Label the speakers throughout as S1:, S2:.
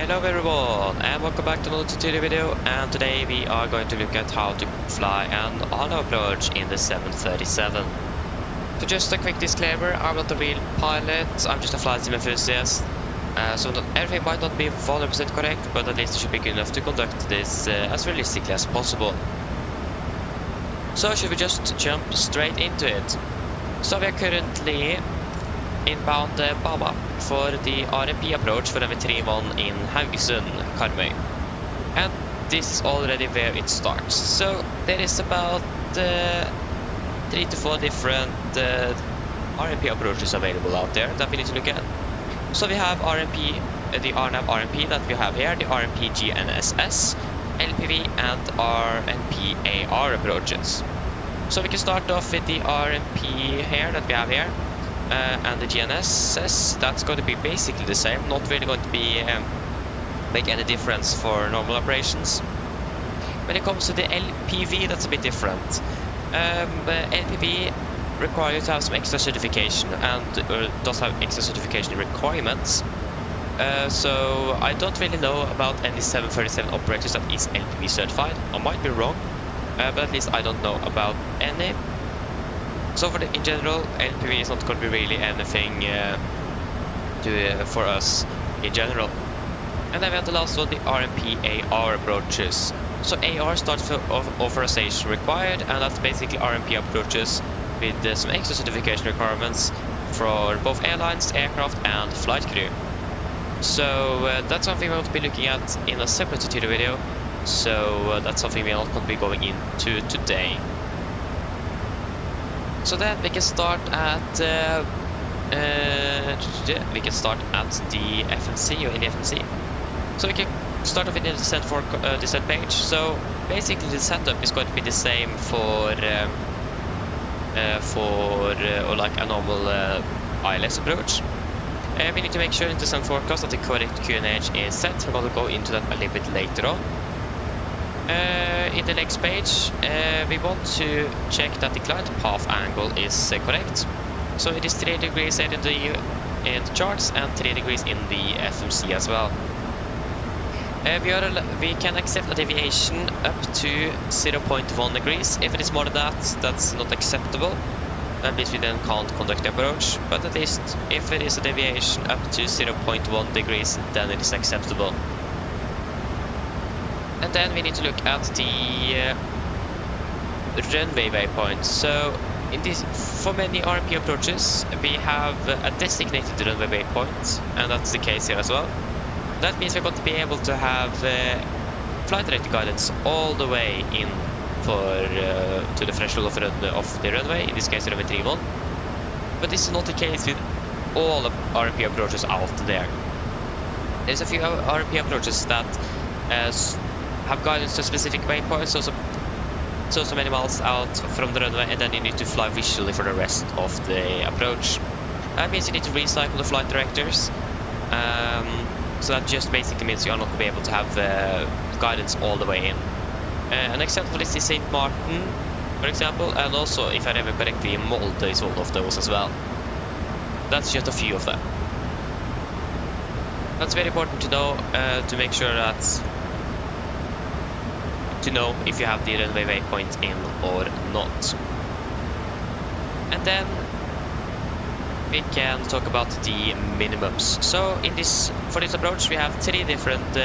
S1: Hello everyone and welcome back to another tutorial video, and today we are going to look at how to fly an auto approach in the 737. So just a quick disclaimer, I'm not a real pilot, I'm just a flight sim enthusiast. So everything might not be 100% correct, but at least it should be good enough to conduct this as realistically as possible. So should we just jump straight into it? So we are currently inbound Baba for the RNP approach for MV31 in Haugesund, Karmøy. And this is already where it starts. So there is about 3 to 4 different RNP approaches available out there that we need to look at. So we have RNP, the RNAV RNP that we have here, the RNP GNSS, LPV and RNP AR approaches. So we can start off with the RNP here that we have here. And the GNSS, that's going to be basically the same, not really going to be make any difference for normal operations. When it comes to the LPV, that's a bit different. LPV requires you to have some extra certification and does have extra certification requirements. So I don't really know about any 737 operators that is LPV certified. I might be wrong, but at least I don't know about any. So in general, LPV is not going to be really anything for us in general. And then we have the last one, the RNP AR approaches. So AR starts for authorization required, and that's basically RNP approaches with some extra certification requirements for both airlines, aircraft and flight crew. So that's something we're going to be looking at in a separate tutorial video. So that's something we're not going to be going into today. So then we can start at the FMC or in the FMC. So we can start off in the descent page. So basically the setup is going to be the same for like a normal ILS approach. We need to make sure in the descent forecast that the correct QNH is set. We're going to go into that a little bit later on. In the next page, we want to check that the glide path angle is correct. So it is 3 degrees in the charts and 3 degrees in the FMC as well. We can accept a deviation up to 0.1 degrees. If it is more than that, that's not acceptable. That means we then can't conduct the approach. But at least if it is a deviation up to 0.1 degrees, then it is acceptable. And then we need to look at the runway waypoint. So for many RNP approaches, we have a designated runway waypoint, and that's the case here as well. That means we're going to be able to have flight director guidance all the way in to the threshold of the runway, in this case runway 31. But this is not the case with all the RNP approaches out there. There's a few RNP approaches that have guidance to specific waypoints, so many miles out from the runway, and then you need to fly visually for the rest of the approach. That means you need to recycle the flight directors. So that just basically means you are not going to be able to have guidance all the way in. An example is the St. Martin, for example, and also, if I remember correctly, Molde is one of those as well. That's just a few of them. That's very important to know, to make sure that to know if you have the runway waypoint in or not. And then we can talk about the minimums. So for this approach we have 3 different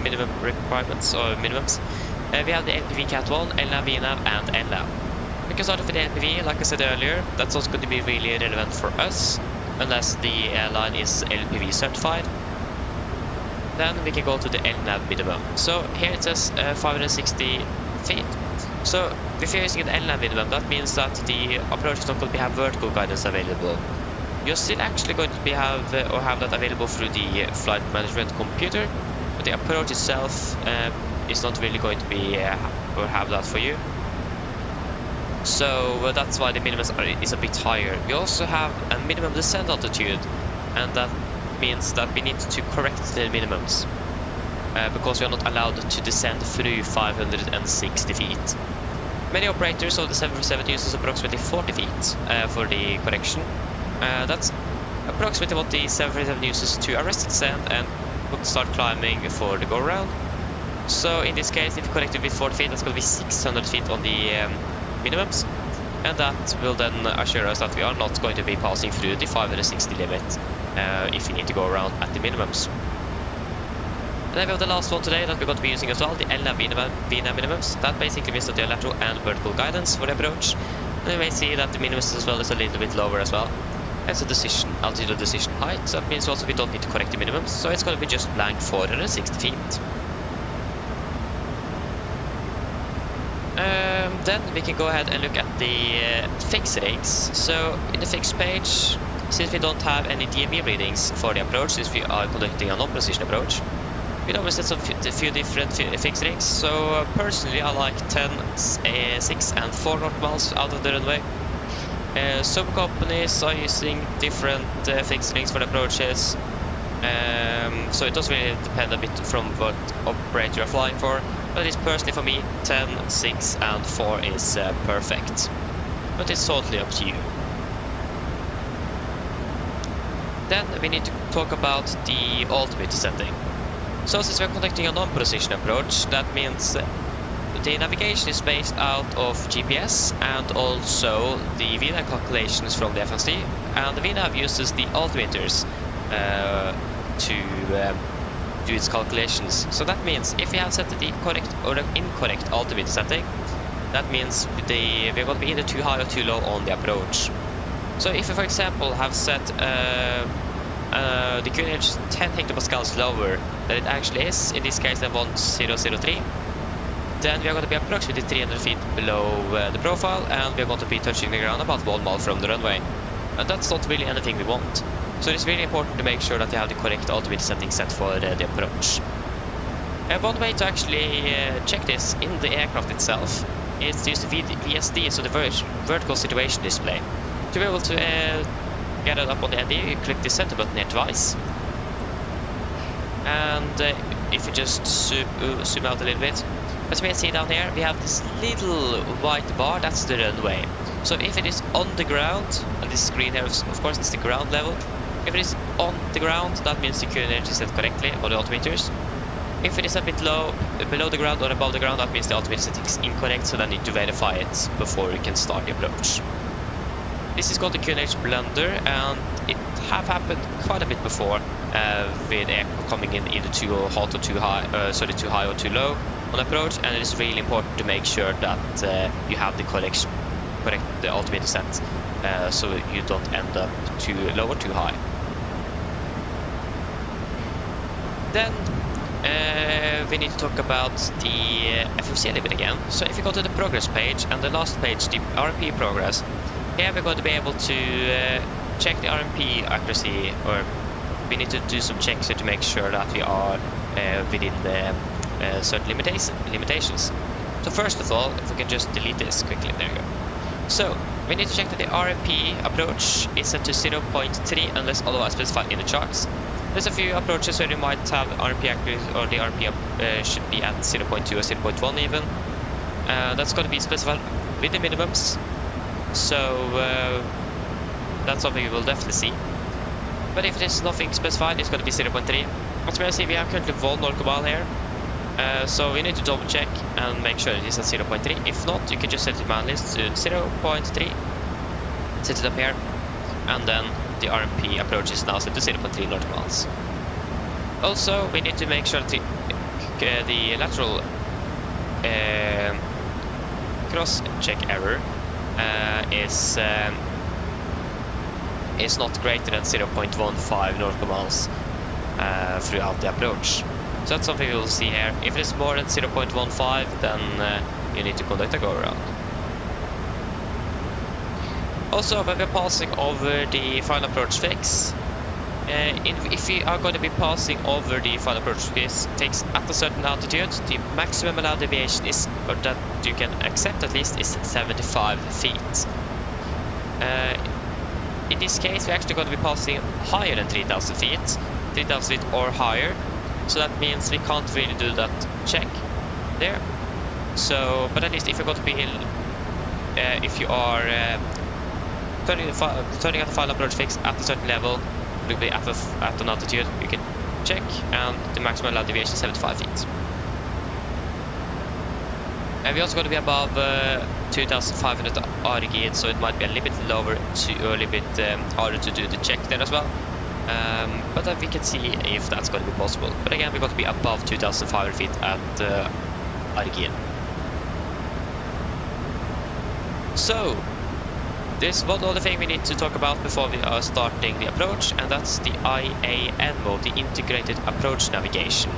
S1: minimum requirements or minimums. We have the LPV Cat 1, LNAV, VNAV and NLAV. We can start off with the LPV, like I said earlier. That's also going to be really relevant for us unless the airline is LPV certified. Then we can go to the LNAV minimum. So here it says 560 feet. So if you're using the LNAV minimum, that means that the approach is not going to have vertical guidance available. You're still actually going to have that available through the flight management computer, but the approach itself is not really going to be or have that for you. So that's why the minimum is a bit higher. We also have a minimum descent altitude, and that means that we need to correct the minimums because we are not allowed to descend through 560 feet. Many operators of the 737 uses approximately 40 feet for the correction. That's approximately what the 737 uses to arrest descent, and would start climbing for the go-around. So in this case, if you connect it with 40 feet, that's going to be 600 feet on the minimums. And that will then assure us that we are not going to be passing through the 560 limit if we need to go around at the minimums. And then we have the last one today that we're going to be using as well, the RNAV minimums. That basically means that you have lateral and vertical guidance for the approach. And you may see that the minimums as well is a little bit lower as well. It's a decision altitude, decision height, so that means also we don't need to correct the minimums. So it's going to be just blank 460 feet. Then we can go ahead and look at the fix ratings. So in the fix page, since we don't have any DME readings for the approach, since we are conducting a non-precision approach, we always set a few different fix ratings. So personally, I like 10, 6 and 4 knot miles out of the runway. Some companies are using different fix ratings for the approaches. So it does really depend a bit from what operator you're flying for. But at least personally for me, 10, 6 and 4 is perfect. But it's totally up to you. Then we need to talk about the altimeter setting. So since we're conducting a non-precision approach, that means the navigation is based out of GPS and also the VNAV calculations from the FSD. And the VNAV uses the altimeters to do its calculations. So that means if we have set the correct or the incorrect altimeter setting, that means we're going to be either too high or too low on the approach. So if we, for example, have set the QNH 10 hectopascals lower than it actually is, in this case then 1003, then we are going to be approximately 300 feet below the profile, and we are going to be touching the ground about 1 mile from the runway. And that's not really anything we want. So it's really important to make sure that you have the correct altimeter setting set for the approach. One way to actually check this in the aircraft itself is to use the VSD, so the vertical situation display. To be able to get it up on the ND, you click the center button here twice. And if you just zoom out a little bit, as you may see down here, we have this little white bar, that's the runway. So if it is on the ground, and this screen here, of course, it's the ground level. If it is on the ground, that means the QNH is set correctly on the altimeters. If it is a bit low, below the ground or above the ground, that means the altimeter setting is incorrect, so then you need to verify it before you can start the approach. This is called the QNH blunder, and it have happened quite a bit before with aircraft coming in either too hot or too high, too high or too low on approach, and it is really important to make sure that you have the correct altimeter set, so you don't end up too low or too high. Then we need to talk about the FFC a little bit again. So if you go to the progress page and the last page, the RMP progress, here we're going to be able to check the RMP accuracy, or we need to do some checks here to make sure that we are within the certain limitations. So first of all, if we can just delete this quickly, there you go. So we need to check that the RMP approach is set to 0.3 unless otherwise specified in the charts. There's a few approaches where you might have RMP accuracy, or the RMP should be at 0.2 or 0.1 even. That's going to be specified with the minimums. So that's something we will definitely see. But if there's nothing specified, it's going to be 0.3. As you may see, we have currently 1 nautical mile here. So we need to double check and make sure it is at 0.3. If not, you can just set the man list to 0.3, set it up here, and then the RMP approach is now set to 0.3 nautical miles. Also, we need to make sure that the lateral cross-check error is not greater than 0.15 nautical miles throughout the approach. So that's something we will see here. If it is more than 0.15, then you need to conduct a go-around. Also, when we're passing over the final approach fix, if we are going to be passing over the final approach fix at a certain altitude, the maximum allowed deviation is, or that you can accept at least, is 75 feet. In this case, we're actually going to be passing higher than 3,000 feet, 3,000 feet or higher. So that means we can't really do that check there. So, but at least if you're going to be if you are turning at the final approach fix at a certain level, it will be at an altitude, you can check, and the maximum allowed deviation is 75 feet. And we're also going to be above 2,500 RG, so it might be a little bit lower or a little bit harder to do the check there as well. But we can see if that's going to be possible. But again, we're going to be above 2,500 feet at RG. So, there's one other thing we need to talk about before we are starting the approach, and that's the IAN mode, the Integrated Approach Navigation.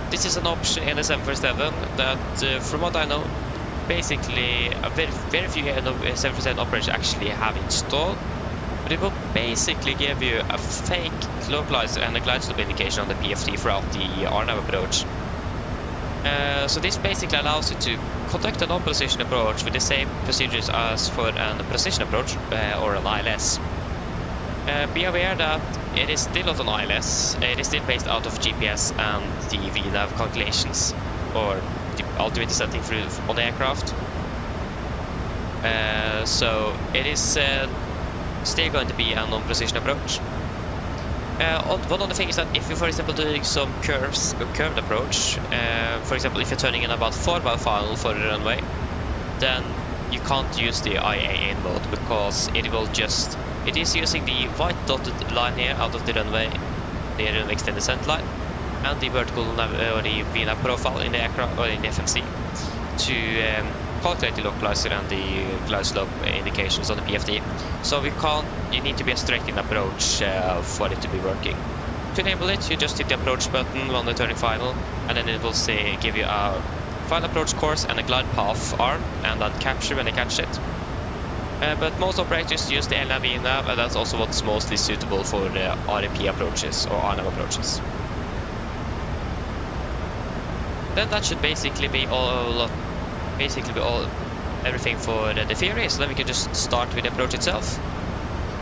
S1: This is an option in the 747 that, from what I know, basically very few 747 operators actually have installed. But it will basically give you a fake localizer and a glide slope indication on the PFD throughout the RNAV approach. So this basically allows you to conduct a non-position approach with the same procedures as for a position approach or an ILS. Be aware that it is still not an ILS, it is still based out of GPS and the VNAV calculations or the altimeter setting on the aircraft. So it is still going to be a non-position approach. One other thing is that if you're, for example, doing some curved approach, for example, if you're turning in about 4-mile final for the runway, then you can't use the IAN mode because it is using the white dotted line here out of the runway, the runway extended center line, and the vertical or the VNAV profile in the aircraft or in the FMC to calculate the localizer and the glide slope indications on the PFD. So you need to be a straight in approach for it to be working. To enable it, you just hit the approach button on the turning final, and then it will give you a final approach course and a glide path arm, and then capture when they catch it. But most operators use the LNAV nav, and that's also what's mostly suitable for the RNP approaches or RNAV approaches. Then that should basically be everything for the theory, so then we can just start with the approach itself.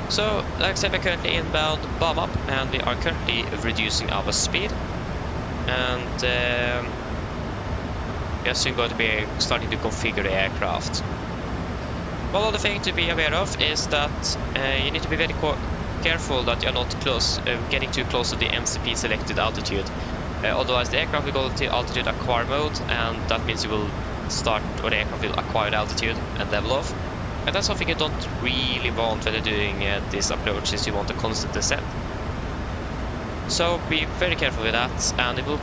S1: So, like I said, we're currently inbound bomb up, and we are currently reducing our speed, and we are soon going to be starting to configure the aircraft. One other thing to be aware of is that you need to be very careful that you're not getting too close to the MCP selected altitude. Otherwise the aircraft will go to altitude acquire mode, and that means you will the aircraft will acquire altitude and level off. And that's something you don't really want when you're doing this approach, is you want a constant descent. So be very careful with that, and it will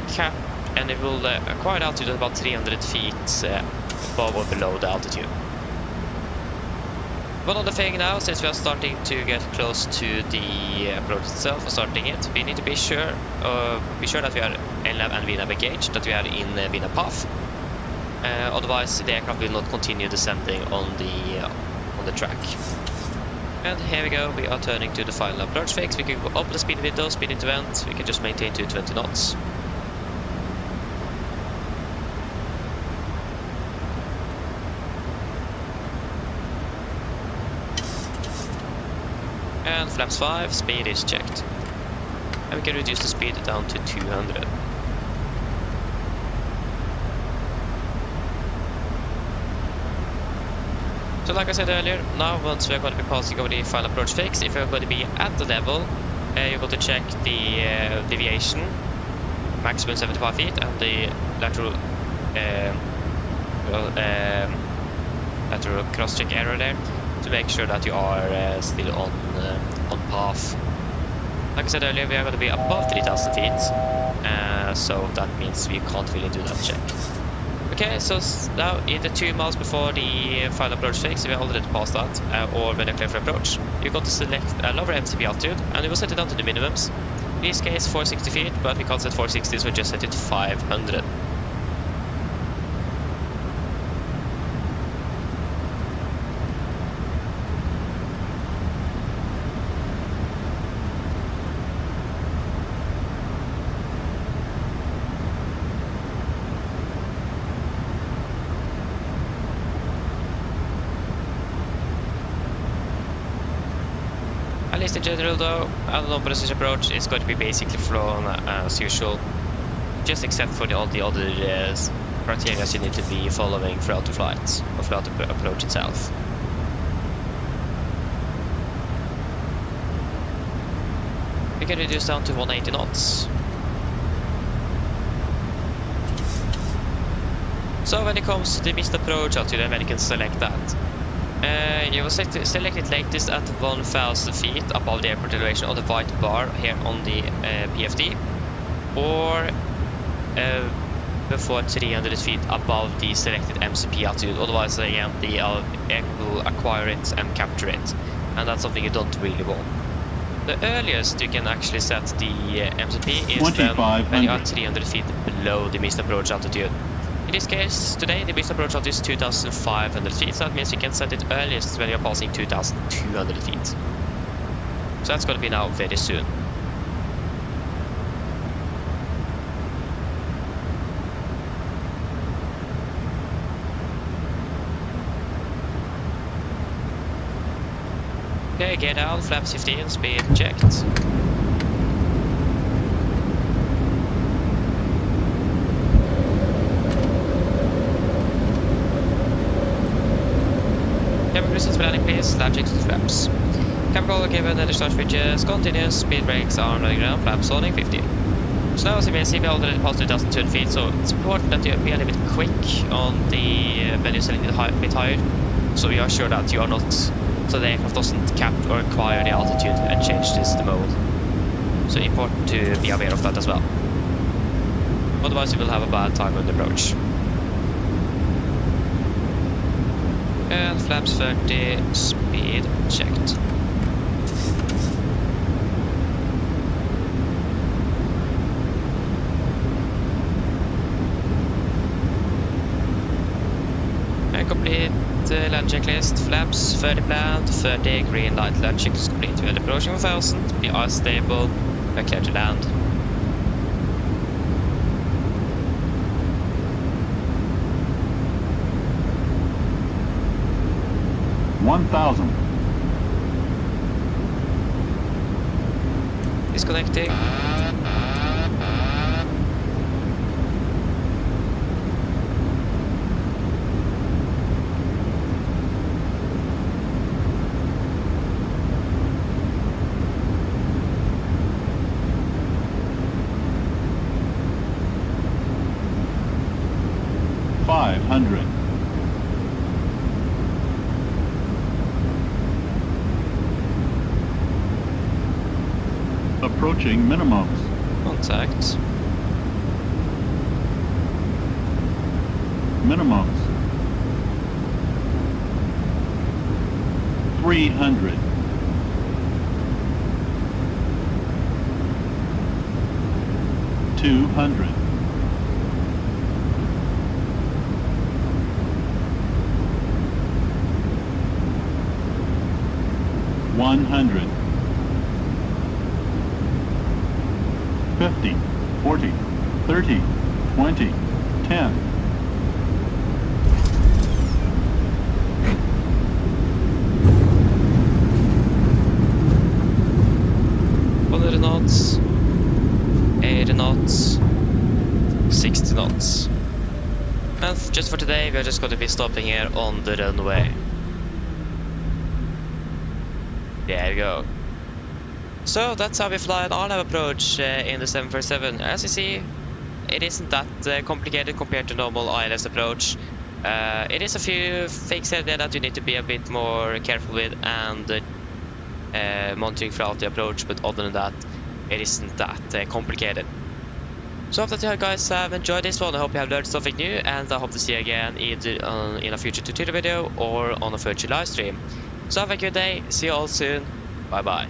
S1: acquire altitude at about 300 feet above or below the altitude. One other thing now, since we are starting to get close to the approach itself, we need to be sure that we are LNAV and VNAV engaged, that we are in VNAV path. Otherwise, the aircraft will not continue descending on the track. And here we go. We are turning to the final approach fix. We can go up the speed window, speed into vent. We can just maintain 220 knots. And flaps 5, speed is checked. And we can reduce the speed down to 200. So like I said earlier, now once we're going to be passing over the final approach fix, if you're going to be at the level, you're going to check the deviation, maximum 75 feet, and the lateral cross-check error there, to make sure that you are still on path. Like I said earlier, we are going to be above 3,000 feet, so that means we can't really do that check. Okay, so now in the 2 miles before the final approach fix, we are already past that, or when you're clear for approach, you're going to select a lower MCP altitude, and we will set it down to the minimums. In this case, 460 feet, but we can't set 460, so we just set it to 500. At least in general though, a non-precision approach is going to be basically flown as usual, just except for all the other criteria you need to be following throughout the flight, or throughout the approach itself. We can reduce down to 180 knots, So when it comes to the missed approach altitude and when you can select that, you will select it latest at 1,000 feet above the airport elevation on the white bar here on the PFD, or before 300 feet above the selected MCP altitude. Otherwise, again, the air will acquire it and capture it, and that's something you don't really want. The earliest you can actually set the MCP is then when you are 300 feet below the missed approach altitude. In this case, today the missed approach altitude is 2,500 feet, so that means you can set it earliest when you're passing 2,200 feet. So that's going to be now very soon. Okay, gear down, flaps 15, speed checked. Camera cruises for landing please, lab checks to flaps. Camera roll given and discharge bridges, continuous, speed brakes are on the ground, flaps holding 50. So now as you may see we already passed 2,200 feet, so it's important that you be a little bit quick on the when you're setting it a bit higher, so we are sure that you are not, so the aircraft doesn't cap or acquire the altitude and change the mode. So important to be aware of that as well. Otherwise you will have a bad time on the approach. And flaps 30, speed checked. And complete land checklist, flaps 30 planned, 30 green light, land check is complete. We are approaching 1,000, we are stable, we are clear to land. Disconnecting.
S2: Approaching minimums.
S1: Contact.
S2: Minimums. 300. 200. 100. 50, 40, 30, 20, 10.
S1: 100 knots, 80 knots, 60 knots. And just for today, we are just going to be stopping here on the runway. There we go. So that's how we fly an RNAV approach in the 747. As you see, it isn't that complicated compared to normal ILS approach. It is a few things there that you need to be a bit more careful with and monitoring throughout the approach, but other than that, it isn't that complicated. So I hope that you guys have enjoyed this one. I hope you have learned something new, and I hope to see you again either in a future tutorial video or on a future live stream. So have a good day, see you all soon, bye bye.